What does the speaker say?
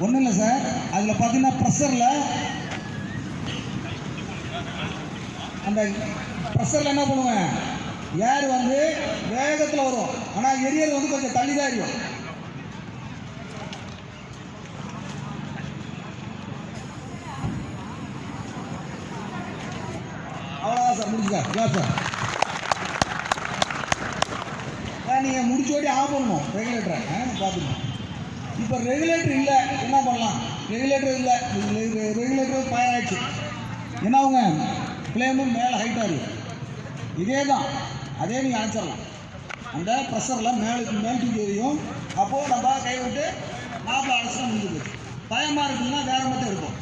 ஒன்றும் இல்லை சார், அதில் பார்த்தீங்கன்னா ப்ரெஷரில் அந்த ப்ரெஷரில் என்ன பண்ணுவேன், ஏர் வந்து வேகத்தில் வரும், ஆனால் எரியல் வந்து கொஞ்சம் தள்ளி தான் எரியும். அவ்வளோதான் சார், முடிச்சுக்கா சார். நீங்கள் முடிச்சோடி ஆஃப் பண்ணணும் ரெகுலேட்டரை, பார்த்துக்கணும். இப்போ ரெகுலேட்டர் இல்லை என்ன பண்ணலாம், ரெகுலேட்டர் இல்லை, ரெகுலேட்டர் ஃபயர் ஆகிடுச்சு என்ன ஆகுங்க, ஃப்ளேமும் மேலே ஹைட்டாக இருக்குது. இதே தான், அதே நீங்கள் அணைச்சிடலாம். அந்த ப்ரெஷரில் மேல் தூக்கி எரியும். அப்போது நம்ம கை விட்டு நாப்பில் அடைச்சிட்டா முடிஞ்சு போச்சு. பயமாக இருக்குதுன்னா வேறு மட்டும் இருக்கும்.